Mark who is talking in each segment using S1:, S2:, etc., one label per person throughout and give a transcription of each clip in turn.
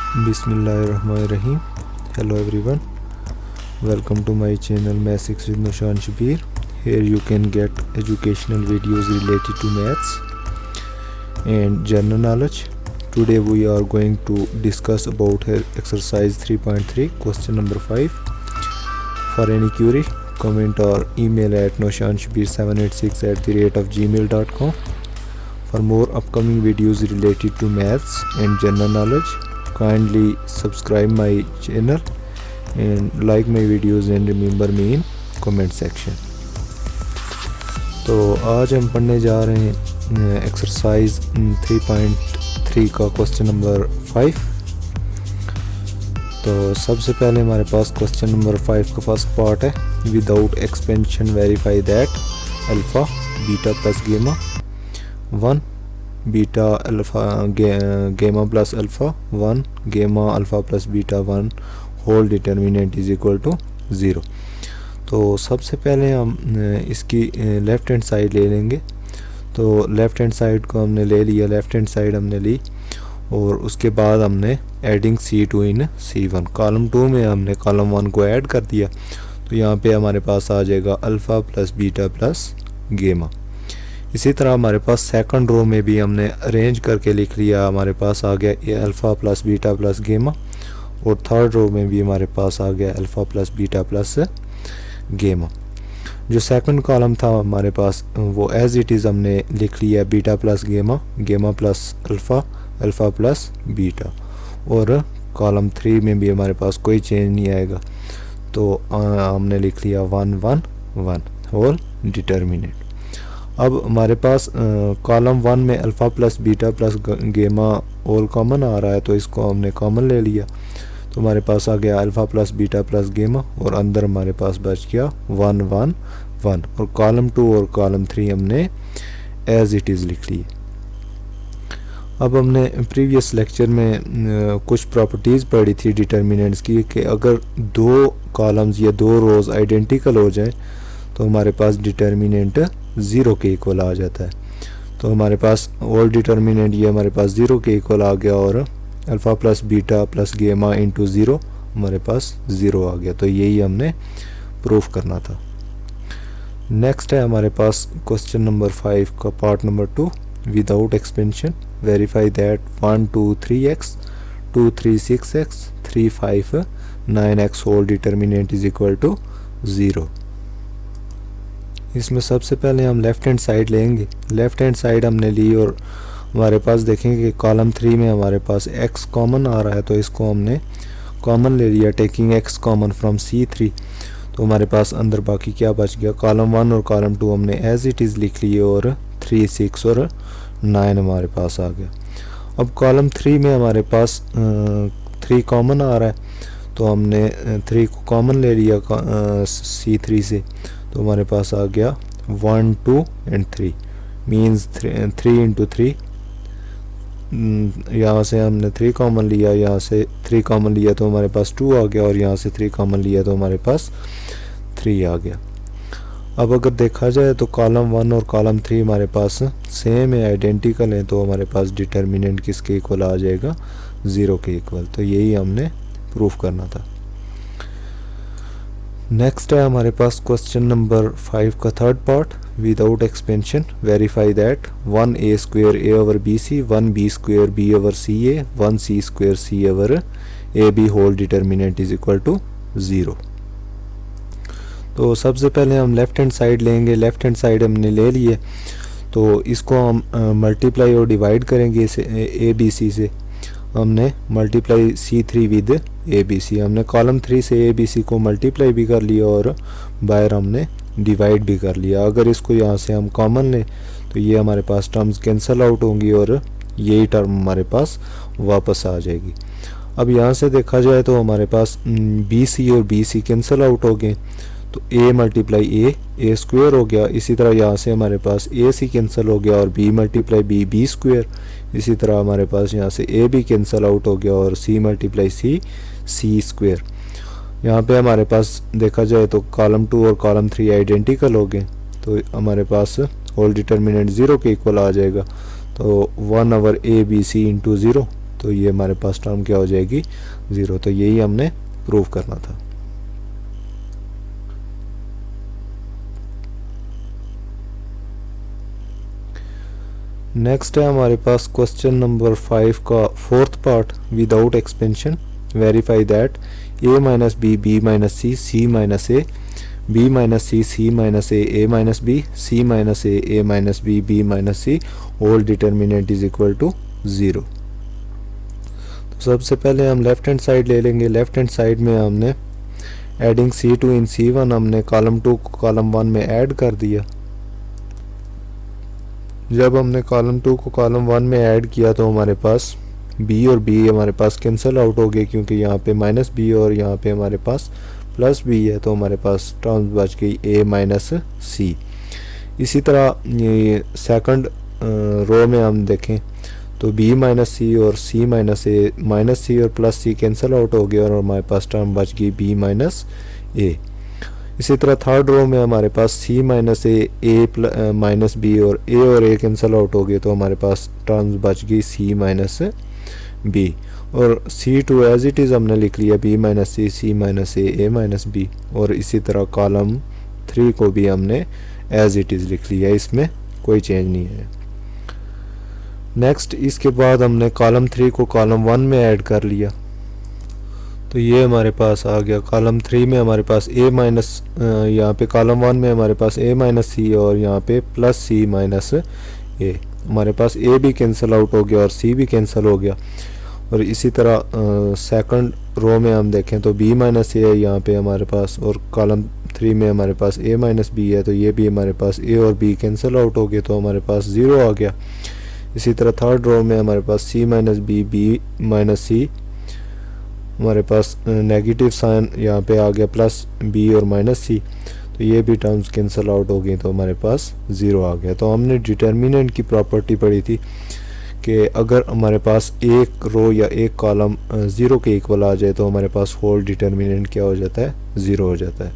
S1: Bismillahirrahmanirrahim. Hello everyone. Welcome to my channel Maths with Nushan Shabir. Here you can get educational videos related to maths and general knowledge. Today we are going to discuss about exercise 3.3 question number 5. For any query, comment or email at noshanshabir786@gmail.com. For more upcoming videos related to maths and general knowledge, kindly subscribe my channel and like my videos and remember me in comment section. तो आज हम पढ़ने जा रहे हैं exercise 3.3 का question number 5। तो सबसे पहले हमारे पास क्वेश्चन नंबर 5 का फर्स्ट पार्ट है, without expansion verify that alpha beta plus gamma 1 beta alpha gamma plus alpha 1 gamma alpha plus beta 1 whole determinant is equal to 0। तो सबसे पहले हम इसकी लेफ़्ट हैंड साइड ले लेंगे। तो लेफ़्ट हैंड साइड को हमने ले लिया, लेफ़्ट हैंड साइड हमने ली और उसके बाद हमने एडिंग C2 इन C1, कॉलम 2 में हमने कॉलम 1 को ऐड कर दिया। तो यहाँ पे हमारे पास आ जाएगा अल्फ़ा प्लस बीटा प्लस गेमा। इसी तरह हमारे पास सेकंड रो में भी हमने अरेंज करके लिख लिया, हमारे पास आ गया ये अल्फ़ा प्लस बीटा प्लस गेमा, और थर्ड रो में भी हमारे पास आ गया अल्फ़ा प्लस बीटा प्लस गेमा। जो सेकंड कॉलम था हमारे पास वो एज इट इज़ हमने लिख लिया बीटा प्लस गेमा, गेमा plus alpha, alpha plus beta, और कॉलम 3 में भी हमारे पास कोई चेंज नहीं आएगा। तो हमने लिख लिया 1 1 1 होल डिटर्मिनेंट। अब हमारे पास कॉलम 1 में अल्फ़ा प्लस बीटा प्लस गेमा ऑल कॉमन आ रहा है, तो इसको हमने कॉमन ले लिया। तो हमारे पास आ गया अल्फ़ा प्लस बीटा प्लस गेमा और अंदर हमारे पास बच गया 1 1 1, और कॉलम 2 और कॉलम 3 हमने एज इट इज़ लिख लिए। अब हमने प्रीवियस लेक्चर में कुछ प्रॉपर्टीज़ पढ़ी थी डिटर्मिनेंट्स की कि अगर दो कॉलम्स या दो रोज़ आइडेंटिकल हो जाए तो हमारे पास डिटर्मिनेंट 0 के इक्वल आ जाता है। तो हमारे पास ऑल डिटर्मिनेंट ये हमारे पास 0 के इक्वल आ गया और अल्फ़ा प्लस बीटा प्लस गेमा इंटू 0 हमारे पास 0 आ गया। तो यही हमने प्रूफ करना था। नेक्स्ट है हमारे पास क्वेश्चन नंबर 5 का part number 2, without expansion verify that 1 2 3x 2 3 6x 3 5 9x whole determinant is equal to 0। इसमें सबसे पहले हम लेफ़्ट हैंड साइड लेंगे। लेफ़्ट हैंड साइड हमने ली और हमारे पास देखेंगे कि कॉलम 3 में हमारे पास x कॉमन आ रहा है, तो इसको हमने कॉमन ले लिया, taking x common from C3। तो हमारे पास अंदर बाकी क्या बच गया, कॉलम 1 और कॉलम 2 हमने एज इट इज़ लिख लिए और 3 6 और 9 हमारे पास आ गया। अब कॉलम 3 में हमारे पास 3 कॉमन आ रहा है, तो हमने 3 को कॉमन ले लिया C3 से। तो हमारे पास आ गया 1 2 एंड 3 मीन्स 3 इंटू 3, यहाँ से हमने 3 कॉमन लिया, यहाँ से 3 कॉमन लिया तो हमारे पास 2 आ गया, और यहाँ से 3 कॉमन लिया तो हमारे पास 3 आ गया। अब अगर देखा जाए तो कॉलम 1 और कॉलम 3 हमारे पास सेम है, आइडेंटिकल है, तो हमारे पास डिटर्मिनेंट किसके इक्वल आ जाएगा, 0 के इक्वल। तो यही हमने प्रूफ करना था। नेक्स्ट है हमारे पास क्वेश्चन नंबर 5 का third part, without expansion verify that 1 a square a over bc 1 b square b over ca 1 c square c over ab whole determinant is equal to 0। तो सबसे पहले हम लेफ़्ट हैंड साइड लेंगे। Left hand side हमने ले लिए, तो इसको हम मल्टीप्लाई और डिवाइड करेंगे इसे abc से। हमने मल्टीप्लाई C3 विद ABC, हमने कॉलम 3 से ABC को मल्टीप्लाई भी कर लिया और बाहर हमने डिवाइड भी कर लिया। अगर इसको यहाँ से हम कॉमन लें तो ये हमारे पास टर्म्स कैंसिल आउट होंगी और यही टर्म हमारे पास वापस आ जाएगी। अब यहाँ से देखा जाए तो हमारे पास BC और BC कैंसिल आउट हो गए, तो A मल्टीप्लाई A स्क्वेयर हो गया। इसी तरह यहाँ से हमारे पास AC कैंसिल हो गया और B मल्टीप्लाई B स्क्वेयर। इसी तरह हमारे पास यहाँ से A भी कैंसिल आउट हो गया और C मल्टीप्लाई C स्क्वेयर। यहाँ पे हमारे पास देखा जाए तो कॉलम 2 और कॉलम 3 आइडेंटिकल हो गए, तो हमारे पास होल डिटर्मिनेंट 0 के इक्वल आ जाएगा। तो 1 over A B C into 0 तो ये हमारे पास टर्म क्या हो जाएगी 0। तो यही हमने प्रूव करना था। नेक्स्ट है हमारे पास क्वेश्चन नंबर 5 का fourth part, without expansion verify that a minus B B minus C C minus A B minus C C minus A minus B C minus A minus B B minus C whole determinant is equal to 0। तो सबसे पहले हम left hand side ले लेंगे। Left hand side में हमने adding C2 इन C1 हमने column 2 को कॉलम 1 में ऐड कर दिया। जब हमने कॉलम 2 को कॉलम 1 में ऐड किया तो हमारे पास b और b हमारे पास कैंसिल आउट हो गए, क्योंकि यहाँ पे माइनस बी और यहाँ पे हमारे पास प्लस बी है, तो हमारे पास टर्म्स बच गई a माइनस सी। इसी तरह ये सेकंड रो में हम देखें तो b माइनस सी और c माइनस ए, माइनस सी और प्लस सी कैंसिल आउट हो गया और हमारे पास टर्म बच गई b माइनस ए। इसी तरह थर्ड रो में हमारे पास c minus A minus B और a कैंसिल आउट हो गए, तो हमारे पास टर्म्स बच गई c माइनस बी और C2 एज इट इज़ हमने लिख लिया b minus C C minus A minus B. और इसी तरह कॉलम 3 को भी हमने एज इट इज़ लिख लिया, इसमें कोई चेंज नहीं है। नेक्स्ट इसके बाद हमने कॉलम 3 को कॉलम 1 में ऐड कर लिया, तो ये हमारे पास आ गया। कॉलम 3 में हमारे पास a माइनस, यहाँ पे कॉलम 1 में हमारे पास a माइनस सी और यहाँ पे प्लस सी माइनस ए। हमारे पास a भी कैंसिल आउट हो गया और c भी कैंसिल हो गया। और इसी तरह सेकंड रो में हम देखें तो b माइनस ए है यहाँ पे हमारे पास, और कॉलम 3 में हमारे पास a माइनस बी है, तो ये भी हमारे पास a और b कैंसिल आउट हो गए, तो हमारे पास 0 आ गया। इसी तरह थर्ड रो में हमारे पास c minus B B minus C, हमारे पास नेगेटिव साइन यहाँ पे आ गया प्लस b और माइनस सी, तो ये भी टर्म्स कैंसिल आउट हो गई, तो हमारे पास 0 आ गया। तो हमने डिटर्मिनेंट की प्रॉपर्टी पढ़ी थी कि अगर हमारे पास एक रो या एक कॉलम 0 के इक्वल आ जाए तो हमारे पास होल डिटर्मिनेंट क्या हो जाता है 0 हो जाता है।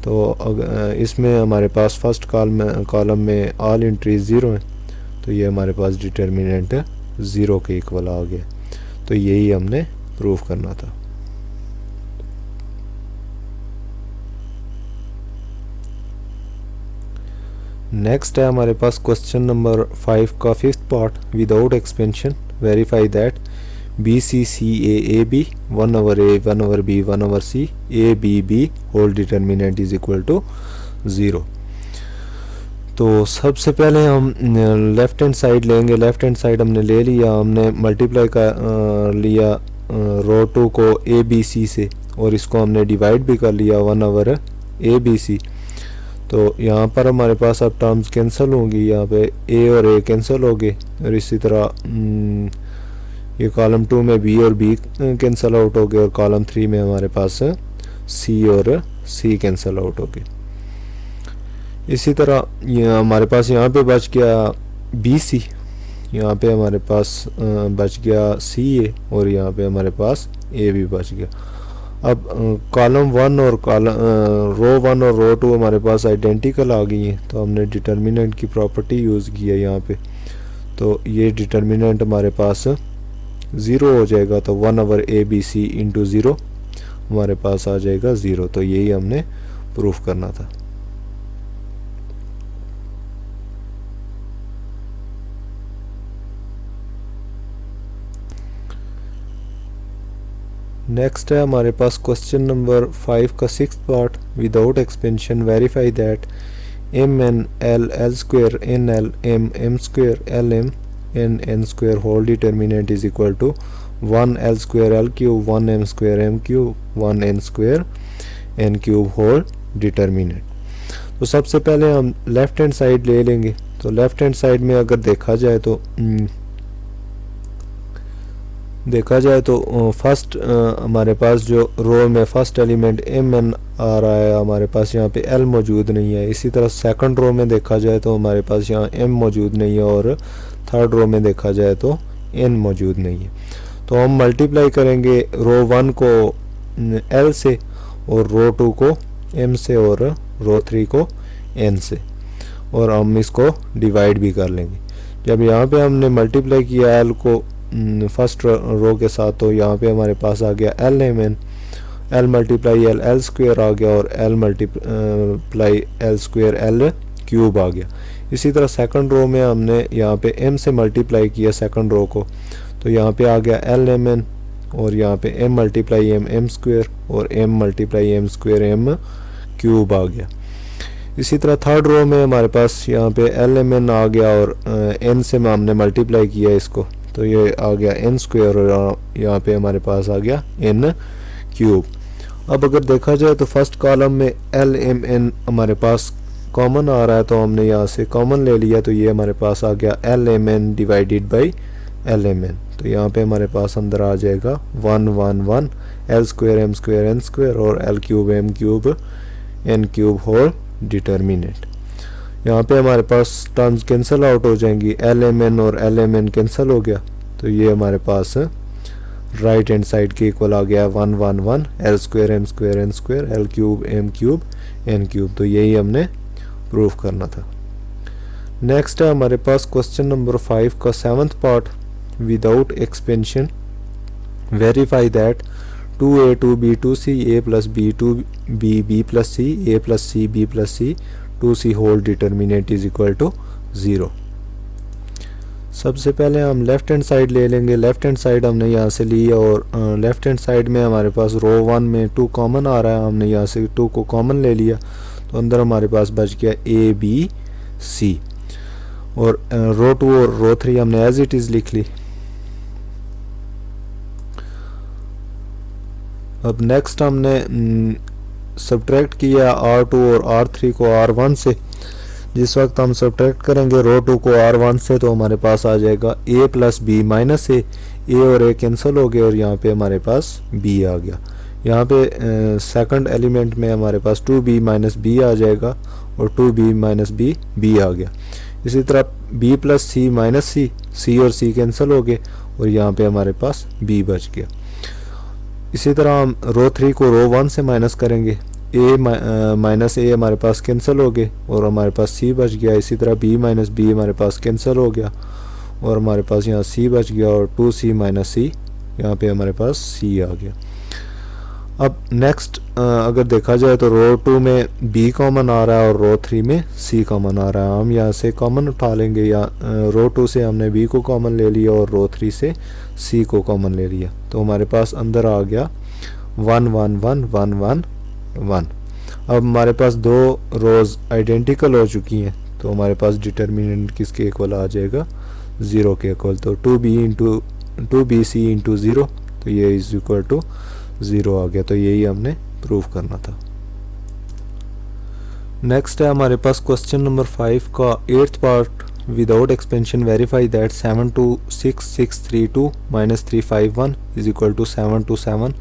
S1: तो इसमें हमारे पास फर्स्ट कॉलम में ऑल एंट्रीज 0 हैं, तो ये हमारे पास डिटर्मिनेंट 0 के इक्वल आ गया। तो यही हमने प्रूव करना था। नेक्स्ट है हमारे पास क्वेश्चन नंबर 5 का fifth part, without expansion verify that B C C A B 1 over a 1 over b 1 over c a b b whole determinant is equal to 0। तो सबसे पहले हम लेफ्ट हैंड साइड लेंगे। Left hand side हमने ले लिया, हमने multiply का लिया रो 2 को ए बी सी से, और इसको हमने डिवाइड भी कर लिया 1 ओवर ए बी सी। तो यहाँ पर हमारे पास अब टर्म्स कैंसिल होंगी, यहाँ पे a और a कैंसिल हो गए, और इसी तरह ये कॉलम 2 में b और b कैंसिल आउट हो गए, और कॉलम 3 में हमारे पास c और c कैंसिल आउट हो गए। इसी तरह ये हमारे पास यहाँ पे बच गया BC, यहाँ पे हमारे पास बच गया CA, और यहाँ पे हमारे पास A भी बच गया। अब कॉलम 1 और रो 1 और रो 2 हमारे पास आइडेंटिकल आ गई हैं, तो हमने डिटर्मिनेंट की प्रॉपर्टी यूज़ की है यहाँ पे। तो ये डिटर्मिनेंट हमारे पास 0 हो जाएगा, तो 1 ओवर ABC इंटू 0 हमारे पास आ जाएगा 0। तो यही हमने प्रूफ करना था। नेक्स्ट है हमारे पास क्वेश्चन नंबर 5 का sixth part, without expansion verify that M N L L square N L M M square L M N N square whole determinant is equal to 1 L square L cube 1 M square M cube 1 N square N cube whole determinant. तो सबसे पहले हम left hand side ले लेंगे। तो left hand side में अगर देखा जाए तो फर्स्ट हमारे पास जो रो में फर्स्ट एलिमेंट एम एन आ रहा है, हमारे पास यहाँ पे एल मौजूद नहीं है। इसी तरह सेकंड रो में देखा जाए तो हमारे पास यहाँ एम मौजूद नहीं है, और थर्ड रो में देखा जाए तो एन मौजूद नहीं है। तो हम मल्टीप्लाई करेंगे रो 1 को एल से, और रो 2 को एम से, और रो 3 को एन से, और हम इसको डिवाइड भी कर लेंगे। जब यहाँ पे हमने मल्टीप्लाई किया एल को फर्स्ट रो के साथ, तो यहाँ पे हमारे पास आ गया L M N, L multiply L L square आ गया और L multiply L square L cube आ गया। इसी तरह सेकंड रो में हमने यहाँ पे m से मल्टीप्लाई किया सेकंड रो को, तो यहाँ पे आ गया एल एम एन और यहाँ पे m मल्टीप्लाई एम स्क्वेयर और m multiply M square M cube आ गया। इसी तरह थर्ड रो में हमारे पास यहाँ पे एल एम एन आ गया और n से हमने मल्टीप्लाई किया इसको, तो ये आ गया n स्क्वेयर और यहाँ पे हमारे पास आ गया n क्यूब। अब अगर देखा जाए तो फर्स्ट कॉलम में एल एम एन हमारे पास कॉमन आ रहा है, तो हमने यहाँ से कॉमन ले लिया, तो ये हमारे पास आ गया L M N divided by L M N. तो यहाँ पे हमारे पास अंदर आ जाएगा 1 1 1 L square M square N square और L cube M cube N cube whole determinant. यहाँ पे हमारे पास टर्म्स कैंसिल आउट हो जाएंगी, एल एम एन और एल एम एन कैंसिल हो गया, तो ये हमारे पास राइट हैंड साइड के इक्वल आ गया 1 1 1 L square M square N square L cube M cube N cube. तो यही हमने प्रूफ करना था। नेक्स्ट है हमारे पास क्वेश्चन नंबर 5 का 7th part, without expansion verify that 2a 2b 2c a plus b 2b b plus c a plus c b plus c 2c whole determinant is equal to 0। सबसे पहले हम left hand side ले लेंगे। Left hand side हमने यहाँ से ली और left hand side में हमारे पास रो 1 में 2 कॉमन आ रहा है, हमने यहाँ से 2 को कॉमन ले लिया, तो अंदर हमारे पास बच गया a b c और रो 2 और रो 3 हमने एज इट इज लिख ली। अब नेक्स्ट हमने सब्ट्रैक्ट किया R2 और R3 को R1 से। जिस वक्त हम सब्ट्रैक्ट करेंगे रो 2 को R1 से, तो हमारे पास आ जाएगा a प्लस बी माइनस ए और a कैंसिल हो गए और यहाँ पे हमारे पास b आ गया। यहाँ पे सेकंड एलिमेंट में हमारे पास 2b माइनस बी आ जाएगा और 2b माइनस बी b आ गया। इसी तरह b प्लस सी माइनस c और c कैंसिल हो गए और यहाँ पे हमारे पास b बच गया। इसी तरह हम रो 3 को रो 1 से माइनस करेंगे, a माइनस ए हमारे पास कैंसिल हो गए और हमारे पास c बच गया। इसी तरह b माइनस बी हमारे पास कैंसिल हो गया और हमारे पास यहाँ c बच गया और 2c माइनस c यहाँ पे हमारे पास c आ गया। अब नेक्स्ट अगर देखा जाए तो रो 2 में b कॉमन आ रहा है और रो 3 में c कॉमन आ रहा है। हम यहाँ से कॉमन उठा लेंगे, या रो 2 से हमने b को कॉमन ले लिया और रो 3 से c को कॉमन ले लिया, तो हमारे पास अंदर आ गया 1 1 1 1 1 1। अब हमारे पास दो रोज आइडेंटिकल हो चुकी हैं, तो हमारे पास डिटर्मिनेंट किसके इक्वल आ जाएगा 0 के इक्वल, तो 2bc इंटू 0, तो ये इज इक्वल टू 0 आ गया। तो यही हमने प्रूव करना था। नेक्स्ट है हमारे पास क्वेश्चन नंबर 5 का 8th part, without expansion verify that 7 2 6 6 3 2 minus 3 5 1 is equal to 7 2 7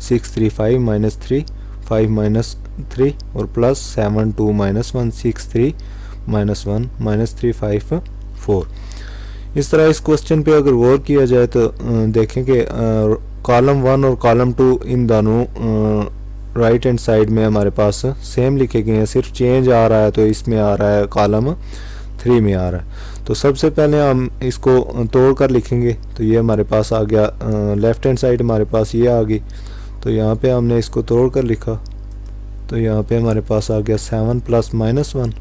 S1: 6 3 5 minus 3 5 minus 3 और प्लस 7 2 माइनस 1 6 3 माइनस 1 माइनस 3 5 4। इस तरह इस क्वेश्चन पे अगर गौर किया जाए तो देखें कि कॉलम 1 और कॉलम 2 इन दोनों राइट हैंड साइड में हमारे पास सेम लिखे गए हैं, सिर्फ चेंज आ रहा है तो इसमें आ रहा है कॉलम 3 में आ रहा है। तो सबसे पहले हम इसको तोड़ कर लिखेंगे, तो ये हमारे पास आ गया, लेफ्ट हैंड साइड हमारे पास ये आ गई, तो यहाँ पे हमने इसको तोड़ कर लिखा, तो यहाँ पे हमारे पास आ गया 7 प्लस माइनस 1,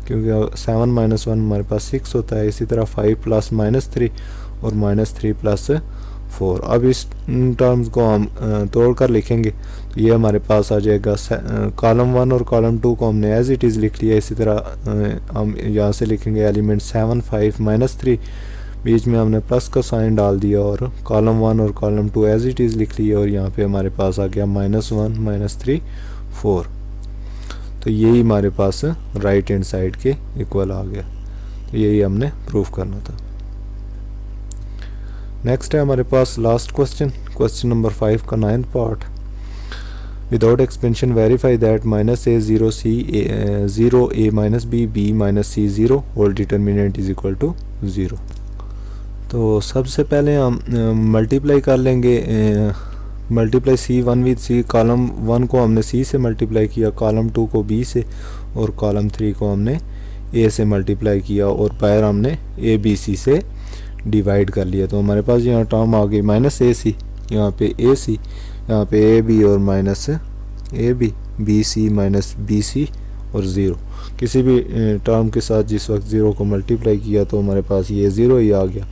S1: क्योंकि 7 माइनस 1 हमारे पास 6 होता है। इसी तरह 5 प्लस माइनस 3 और माइनस 3 प्लस 4। अब इस टर्म्स को हम तोड़ कर लिखेंगे, तो ये हमारे पास आ जाएगा, कॉलम 1 और कॉलम 2 को हमने एज इट इज़ लिख लिया। इसी तरह हम यहाँ से लिखेंगे एलिमेंट 7 5 माइनस 3, बीच में हमने प्लस का साइन डाल दिया और कॉलम 1 और कॉलम 2 एज इट इज़ लिख लिया और यहाँ पे हमारे पास आ गया -1 -3 4। तो यही हमारे पास राइट हैंड साइड के इक्वल आ गया, तो यही हमने प्रूफ करना था। नेक्स्ट है हमारे पास लास्ट क्वेश्चन, क्वेश्चन नंबर 5 का 9th part, without expansion verify that -a 0 c 0 a minus b b minus c 0 whole determinant is equal to 0। तो सबसे पहले हम मल्टीप्लाई कर लेंगे, multiply c1 with c। Column 1 को हमने c से मल्टीप्लाई किया, कॉलम 2 को b से और कॉलम 3 को हमने a से मल्टीप्लाई किया और बाहर हमने a b c से डिवाइड कर लिया, तो हमारे पास यहाँ टर्म आ गई माइनस ए सी, यहाँ पे ए सी, यहाँ पे ए बी और minus A B, B C minus B C और ज़ीरो। किसी भी टर्म के साथ जिस वक्त ज़ीरो को मल्टीप्लाई किया तो हमारे पास ये ज़ीरो ही आ गया।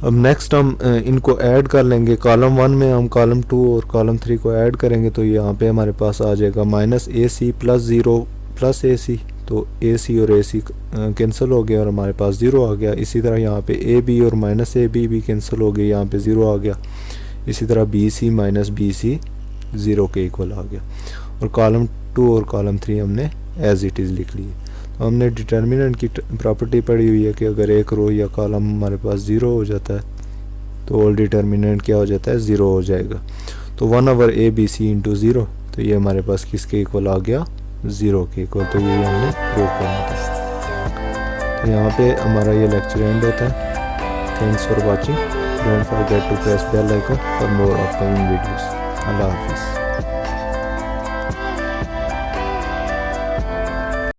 S1: अब नेक्स्ट हम इनको ऐड कर लेंगे। कॉलम 1 में हम कॉलम 2 और कॉलम 3 को ऐड करेंगे, तो यहाँ पे हमारे पास आ जाएगा माइनस ए सी प्लस ज़ीरो प्लस ए सी, तो ए सी और ए सी कैंसिल हो गया और हमारे पास ज़ीरो आ गया। इसी तरह यहाँ पे ए बी और माइनस ए बी भी कैंसिल हो गए, यहाँ पे ज़ीरो आ गया। इसी तरह B C minus B C zero के इक्वल आ गया। और कॉलम 2 और कॉलम 3 हमने एज इट इज़ लिख लिए। तो हमने डिटर्मिनेंट की प्रॉपर्टी पढ़ी हुई है कि अगर एक रो या कॉलम हमारे पास ज़ीरो हो जाता है तो ऑल डिटर्मिनेंट क्या हो जाता है, ज़ीरो हो जाएगा। तो 1/ABC इंटू ज़ीरो, तो ये हमारे पास किसके इक्वल आ गया, ज़ीरो के इक्वल। तो ये हमने प्रूव करना था। तो यहाँ पे हमारा ये लेक्चर एंड होता है। Thanks for watching. Don't forget to press bell icon for more upcoming videos. अल्लाह हाफिज़।